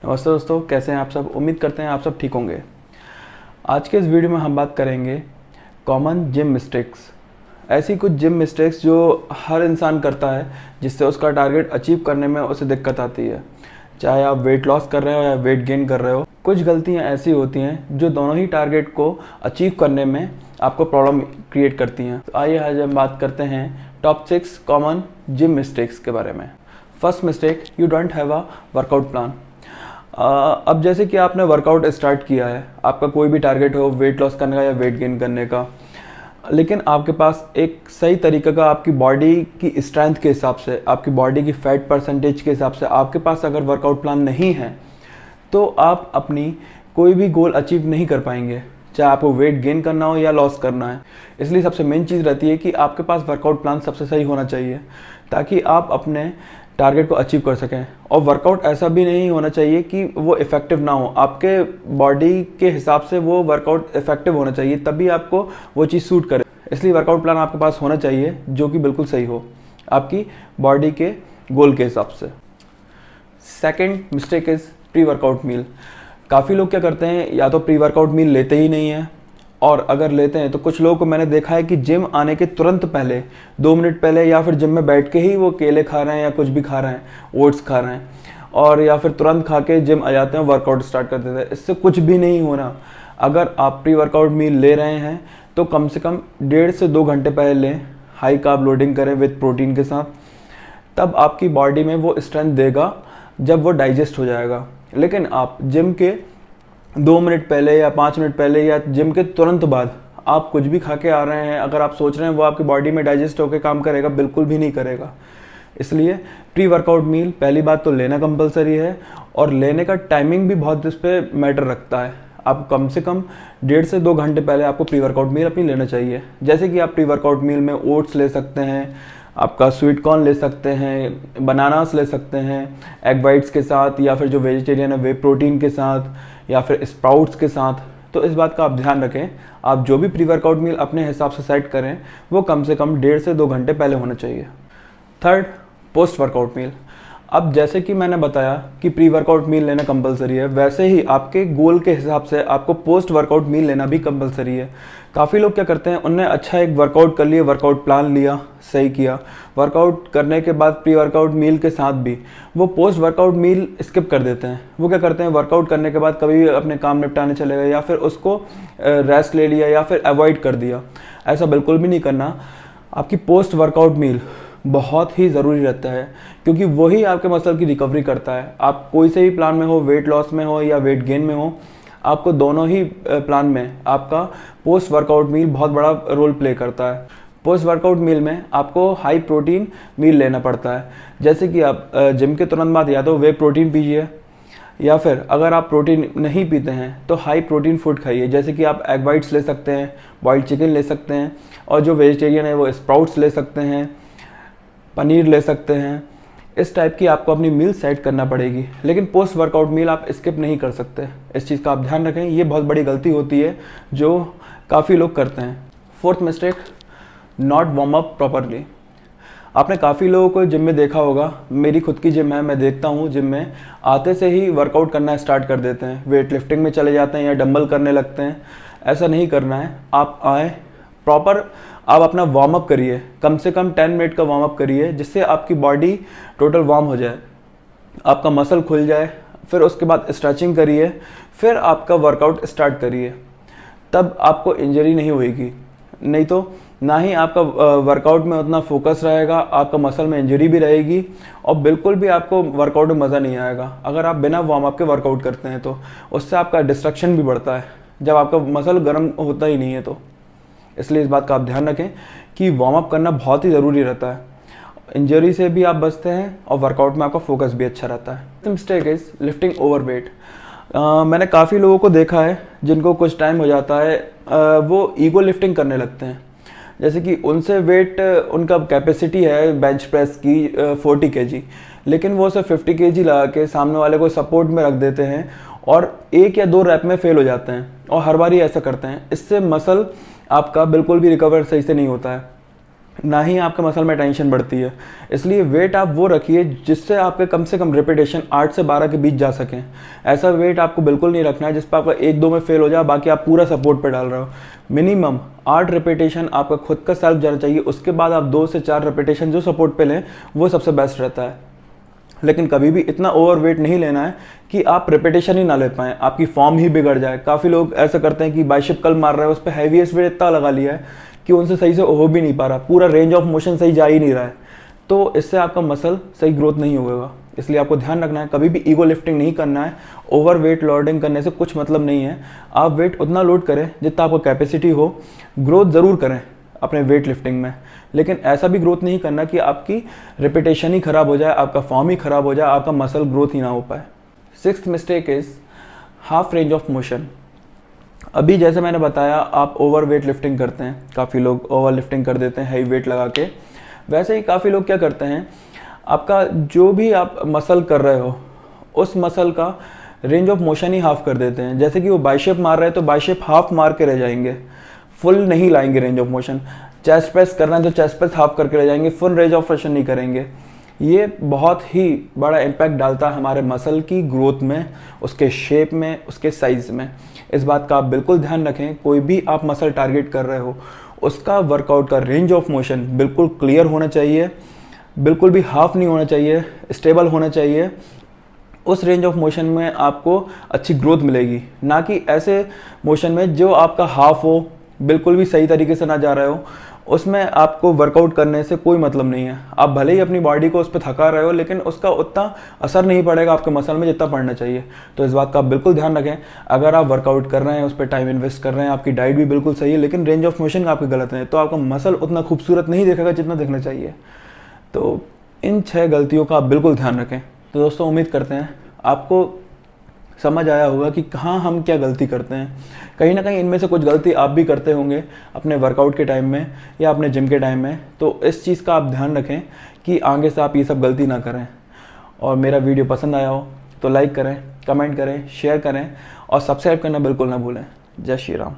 नमस्ते दोस्तों, कैसे हैं आप सब। उम्मीद करते हैं आप सब ठीक होंगे। आज के इस वीडियो में हम बात करेंगे कॉमन जिम मिस्टेक्स। ऐसी कुछ जिम मिस्टेक्स जो हर इंसान करता है, जिससे उसका टारगेट अचीव करने में उसे दिक्कत आती है। चाहे आप वेट लॉस कर रहे हो या वेट गेन कर रहे हो, कुछ गलतियां ऐसी होती हैं जो दोनों ही टारगेट को अचीव करने में आपको प्रॉब्लम क्रिएट करती हैं। तो आइए आज हम बात करते हैं टॉप 6 कॉमन जिम मिस्टेक्स के बारे में। First mistake, you don't have a workout plan. अब जैसे कि आपने वर्कआउट स्टार्ट किया है, आपका कोई भी टारगेट हो वेट लॉस करने का या वेट गेन करने का, लेकिन आपके पास एक सही तरीके का आपकी बॉडी की स्ट्रेंथ के हिसाब से, आपकी बॉडी की फैट परसेंटेज के हिसाब से आपके पास अगर वर्कआउट प्लान नहीं है तो आप अपनी कोई भी गोल अचीव नहीं कर पाएंगे, चाहे आपको वेट गेन करना हो या लॉस करना है। इसलिए सबसे मेन चीज़ रहती है कि आपके पास वर्कआउट प्लान सबसे सही होना चाहिए, ताकि आप अपने टारगेट को अचीव कर सकें। और वर्कआउट ऐसा भी नहीं होना चाहिए कि वो इफ़ेक्टिव ना हो, आपके बॉडी के हिसाब से वो वर्कआउट इफ़ेक्टिव होना चाहिए, तभी आपको वो चीज़ सूट करे। इसलिए वर्कआउट प्लान आपके पास होना चाहिए जो कि बिल्कुल सही हो आपकी बॉडी के गोल के हिसाब से। Second mistake is pre workout meal. काफ़ी लोग क्या करते हैं, या तो प्री वर्कआउट मील लेते ही नहीं हैं, और अगर लेते हैं तो कुछ लोगों को मैंने देखा है कि जिम आने के तुरंत पहले 2 मिनट पहले या फिर जिम में बैठ के ही वो केले खा रहे हैं या कुछ भी खा रहे हैं, ओट्स खा रहे हैं, और या फिर तुरंत खा के जिम आ जाते हैं, वर्कआउट स्टार्ट कर देते हैं। इससे कुछ भी नहीं होना। अगर आप प्री वर्कआउट मील ले रहे हैं तो कम से कम 1.5 से 2 घंटे पहले लें, हाई कार्ब लोडिंग करें विद प्रोटीन के साथ, तब आपकी बॉडी में वो स्ट्रेंथ देगा जब वो डाइजेस्ट हो जाएगा। लेकिन आप जिम के 2 मिनट पहले या 5 मिनट पहले या जिम के तुरंत बाद आप कुछ भी खा के आ रहे हैं, अगर आप सोच रहे हैं वो आपकी बॉडी में डाइजेस्ट होकर काम करेगा, बिल्कुल भी नहीं करेगा। इसलिए प्री वर्कआउट मील पहली बात तो लेना कंपलसरी है, और लेने का टाइमिंग भी बहुत इस पर मैटर रखता है। आप कम से कम 1.5 से 2 घंटे पहले आपको प्री वर्कआउट मील अपनी लेना चाहिए। जैसे कि आप प्री वर्कआउट मील में ओट्स ले सकते हैं, आपका स्वीट कॉर्न ले सकते हैं, बनानास ले सकते हैं एग वाइट्स के साथ, या फिर जो वेजिटेरियन है वे प्रोटीन के साथ, या फिर स्प्राउट्स के साथ। तो इस बात का आप ध्यान रखें, आप जो भी प्री वर्कआउट मील अपने हिसाब से सेट करें वो कम से कम 1.5 से 2 घंटे पहले होना चाहिए। Third, post workout meal. अब जैसे कि मैंने बताया कि प्री वर्कआउट मील लेना कंपलसरी है, वैसे ही आपके गोल के हिसाब से आपको पोस्ट वर्कआउट मील लेना भी कंपलसरी है। काफ़ी लोग क्या करते हैं, उनने अच्छा एक वर्कआउट कर लिया, वर्कआउट प्लान लिया, सही किया, वर्कआउट करने के बाद प्री वर्कआउट मील के साथ भी वो पोस्ट वर्कआउट मील स्किप कर देते हैं। वो क्या करते हैं, वर्कआउट करने के बाद कभी भी अपने काम निपटाने चले गए, या फिर उसको रेस्ट ले लिया, या फिर अवॉइड कर दिया। ऐसा बिल्कुल भी नहीं करना। आपकी पोस्ट वर्कआउट मील बहुत ही ज़रूरी रहता है, क्योंकि वही आपके मसल की रिकवरी करता है। आप कोई से भी प्लान में हो, वेट लॉस में हो या वेट गेन में हो, आपको दोनों ही प्लान में आपका पोस्ट वर्कआउट मील बहुत बड़ा रोल प्ले करता है। पोस्ट वर्कआउट मील में आपको हाई प्रोटीन मील लेना पड़ता है। जैसे कि आप जिम के तुरंत बाद या तो वे प्रोटीन पीजिए, या फिर अगर आप प्रोटीन नहीं पीते हैं तो हाई प्रोटीन फूड खाइए। जैसे कि आप एग वाइट्स ले सकते हैं, बॉइल्ड चिकन ले सकते हैं, और जो वेजिटेरियन है वो स्प्राउट्स ले सकते हैं, पनीर ले सकते हैं। इस टाइप की आपको अपनी मील सेट करना पड़ेगी, लेकिन पोस्ट वर्कआउट मील आप स्किप नहीं कर सकते। इस चीज़ का आप ध्यान रखें, ये बहुत बड़ी गलती होती है जो काफ़ी लोग करते हैं। Fourth mistake, not warm up properly. आपने काफ़ी लोगों को जिम में देखा होगा, मेरी खुद की जिम है, मैं देखता हूँ जिम में आते से ही वर्कआउट करना स्टार्ट कर देते हैं, वेट लिफ्टिंग में चले जाते हैं या डंबल करने लगते हैं। ऐसा नहीं करना है। आप आए प्रॉपर, आप अपना वार्म अप करिए, कम से कम 10 मिनट का वार्म अप करिए, जिससे आपकी बॉडी टोटल वार्म हो जाए, आपका मसल खुल जाए। फिर उसके बाद स्ट्रेचिंग करिए, फिर आपका वर्कआउट स्टार्ट करिए, तब आपको इंजरी नहीं होगी। नहीं तो ना ही आपका वर्कआउट में उतना फोकस रहेगा, आपका मसल में इंजरी भी रहेगी, और बिल्कुल भी आपको वर्कआउट में मज़ा नहीं आएगा। अगर आप बिना वार्म अप के वर्कआउट करते हैं तो उससे आपका डिस्ट्रक्शन भी बढ़ता है, जब आपका मसल गर्म होता ही नहीं है तो। इसलिए इस बात का आप ध्यान रखें कि वार्म अप करना बहुत ही ज़रूरी रहता है। इंजरी से भी आप बचते हैं और वर्कआउट में आपका फोकस भी अच्छा रहता है। The mistake is lifting over weight. मैंने काफ़ी लोगों को देखा है जिनको कुछ टाइम हो जाता है, वो ईगो लिफ्टिंग करने लगते हैं। जैसे कि उनसे वेट, उनका कैपेसिटी है बेंच प्रेस की 40 kg, लेकिन वो सिर्फ 50 kg लगा के सामने वाले को सपोर्ट में रख देते हैं, और 1 या 2 रैप में फेल हो जाते हैं, और हर बार ही ऐसा करते हैं। इससे मसल आपका बिल्कुल भी रिकवर सही से नहीं होता है। ना ही आपके मसल में टेंशन बढ़ती है। इसलिए वेट आप वो रखिए जिससे आपके कम से कम रिपीटेशन 8 से 12 के बीच जा सकें। ऐसा वेट आपको बिल्कुल नहीं रखना है जिस पर आपका 1-2 में फेल हो जाए, बाकी आप पूरा सपोर्ट पे डाल रहे हो। मिनिमम 8 रिपीटेशन आपका खुद का सेल्फ जाना चाहिए, उसके बाद आप 2 से 4 रिपीटेशन जो सपोर्ट पे लें वो सबसे बेस्ट रहता है। लेकिन कभी भी इतना ओवर वेट नहीं लेना है कि आप रिपीटेशन ही ना ले पाएँ, आपकी फॉर्म ही बिगड़ जाए। काफ़ी लोग ऐसा करते हैं कि बाइसेप कल मार रहे हैं, उस पर हैवीएस्ट वेट इतना लगा लिया है कि उनसे सही से हो भी नहीं पा रहा, पूरा रेंज ऑफ मोशन सही जा ही नहीं रहा है। तो इससे आपका मसल सही ग्रोथ नहीं होगा। इसलिए आपको ध्यान रखना है, कभी भी ईगो लिफ्टिंग नहीं करना है। ओवर वेट लोडिंग करने से कुछ मतलब नहीं है। आप वेट उतना लोड करें जितना आपका कैपेसिटी हो। ग्रोथ ज़रूर करें अपने वेट लिफ्टिंग में, लेकिन ऐसा भी ग्रोथ नहीं करना कि आपकी रिपीटेशन ही ख़राब हो जाए, आपका फॉर्म ही ख़राब हो जाए, आपका मसल ग्रोथ ही ना हो पाए। 6th mistake is half range of motion. अभी जैसे मैंने बताया, आप ओवर वेट लिफ्टिंग करते हैं, काफ़ी लोग ओवर लिफ्टिंग कर देते हैं हैवी वेट लगा के। वैसे ही काफ़ी लोग क्या करते हैं, आपका जो भी आप मसल कर रहे हो उस मसल का range of motion he half कर देते हैं। जैसे कि वो बाइसेप मार रहे हैं तो बाइसेप हाफ मार के रह जाएंगे, फुल नहीं लाएंगे range of motion. Chest press करना है तो चेस्ट प्रेस हाफ करके रह जाएंगे, फुल रेंज ऑफ मोशन नहीं करेंगे। ये बहुत ही बड़ा इम्पैक्ट डालता है हमारे मसल की ग्रोथ में, उसके शेप में, उसके साइज़ में। इस बात का आप बिल्कुल ध्यान रखें। कोई भी आप मसल टारगेट कर रहे हो उसका वर्कआउट का रेंज ऑफ मोशन बिल्कुल क्लियर होना चाहिए, बिल्कुल भी हाफ नहीं होना चाहिए, स्टेबल होना चाहिए। उस रेंज ऑफ मोशन में आपको अच्छी ग्रोथ मिलेगी, ना कि ऐसे मोशन में जो आपका हाफ हो, बिल्कुल भी सही तरीके से ना जा रहे हो। उसमें आपको वर्कआउट करने से कोई मतलब नहीं है। आप भले ही अपनी बॉडी को उस पर थका रहे हो, लेकिन उसका उतना असर नहीं पड़ेगा आपके मसल में जितना पड़ना चाहिए। तो इस बात का आप बिल्कुल ध्यान रखें। अगर आप वर्कआउट कर रहे हैं, उस पर टाइम इन्वेस्ट कर रहे हैं, आपकी डाइट भी बिल्कुल सही है, लेकिन रेंज ऑफ मोशन आपके गलत है, तो आपका मसल उतना खूबसूरत नहीं दिखेगा जितना दिखना चाहिए। तो इन 6 गलतियों का आप बिल्कुल ध्यान रखें। तो दोस्तों, उम्मीद करते हैं आपको समझ आया होगा कि कहाँ हम क्या गलती करते हैं। कहीं ना कहीं इनमें से कुछ गलती आप भी करते होंगे अपने वर्कआउट के टाइम में या अपने जिम के टाइम में। तो इस चीज़ का आप ध्यान रखें कि आगे से आप ये सब गलती ना करें। और मेरा वीडियो पसंद आया हो तो लाइक करें, कमेंट करें, शेयर करें और सब्सक्राइब करना बिल्कुल ना भूलें। जय श्री राम।